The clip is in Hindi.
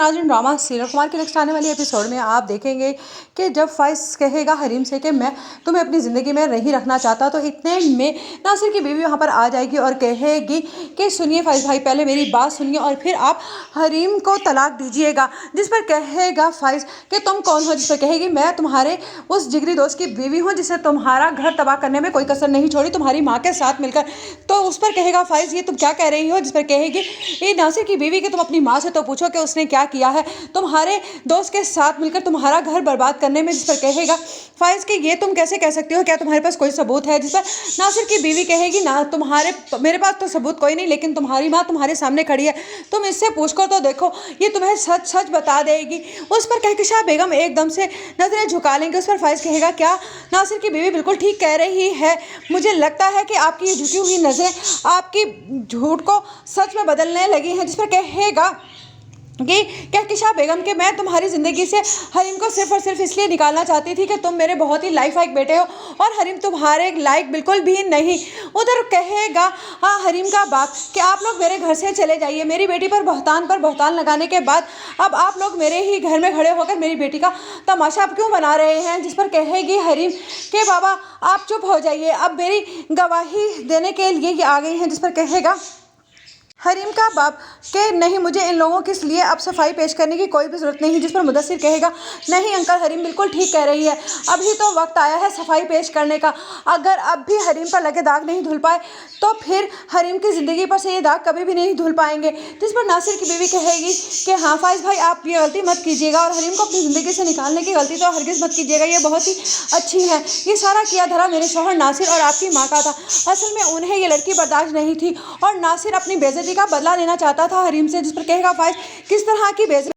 नाज़रीन, ड्रामा सीरियल कुमार के नेक्स्ट आने वाली एपिसोड में आप देखेंगे कि जब फैज़ कहेगा हरीम से कि मैं तुम्हें अपनी ज़िंदगी में नहीं रखना चाहता, तो इतने में नासिर की बीवी वहाँ पर आ जाएगी और कहेगी कि सुनिए फैज़ भाई, पहले मेरी बात सुनिए और फिर आप हरीम को तलाक दीजिएगा। जिस पर कहेगा फैज़ कि तुम कौन हो? जिस पर कहेगी मैं तुम्हारे उस जिगरी दोस्त की बीवी हूँ जिसने तुम्हारा घर तबाह करने में कोई कसर नहीं छोड़ी, तुम्हारी माँ के साथ मिलकर। तो उस पर कहेगा फैज़, ये तुम क्या कह रही हो? जिस पर कहेगी ये नासिर की बीवी कि तुम अपनी माँ से तो पूछो कि उसने क्या किया है तुम्हारे दोस्त के साथ मिलकर तुम्हारा घर बर्बाद करने में। जिस पर कहेगा फैज़ कि ये तुम कैसे कह सकती हो, क्या तुम्हारे पास कोई सबूत है? जिस पर नासिर की बीवी कहेगी ना, मेरे पास तो सबूत कोई नहीं, लेकिन तुम्हारी माँ तुम्हारे सामने खड़ी है, तुम इससे पूछ कर तो देखो, ये तुम्हें सच सच बता देगी। उस पर कहकशा बेगम एकदम से नजरें झुका लेंगे। उस पर फैज़ कहेगा क्या नासिर की बीवी बिल्कुल ठीक कह रही है, मुझे लगता है कि आपकी ये झुकी हुई नजरें आपकी झूठ को सच में बदलने लगी हैं। जिस पर कहेगा कि कहकशा बेगम के मैं तुम्हारी ज़िंदगी से हरीम को सिर्फ और सिर्फ इसलिए निकालना चाहती थी कि तुम मेरे बहुत ही लाइक बेटे हो और हरीम तुम्हारे लायक बिल्कुल भी नहीं। उधर कहेगा हरीम का बाप कि आप लोग मेरे घर से चले जाइए, मेरी बेटी पर बहतान लगाने के बाद अब आप लोग मेरे ही घर में खड़े होकर मेरी बेटी का तमाशा अब क्यों बना रहे हैं। जिस पर कहेगी हरीम के बाबा आप चुप हो जाइए, अब मेरी गवाही देने के लिए ये आ गई हैं। जिस पर कहेगा हरीम का बाप के नहीं, मुझे इन लोगों के लिए अब सफाई पेश करने की कोई भी ज़रूरत नहीं। जिस पर मुदस्सिर कहेगा नहीं अंकल, हरीम बिल्कुल ठीक कह रही है, अभी तो वक्त आया है सफाई पेश करने का, अगर अब भी हरीम पर लगे दाग नहीं धुल पाए तो फिर हरीम की ज़िंदगी पर से ये दाग कभी भी नहीं धुल पाएंगे। जिस पर नासिर की बीवी कहेगी कि हाँ फैज़ भाई, आप ये गलती मत कीजिएगा और हरीम को अपनी ज़िंदगी से निकालने की गलती तो हरगिज़ मत कीजिएगा, ये बहुत ही अच्छी है। ये सारा किया धरा मेरे शौहर नासिर और आपकी माँ का था, असल में उन्हें ये लड़की बर्दाश्त नहीं थी और नासिर अपनी बेइज्जती का बदला लेना चाहता था हरीम से। जिस पर कहेगा फैज़ किस तरह की बेइज्जती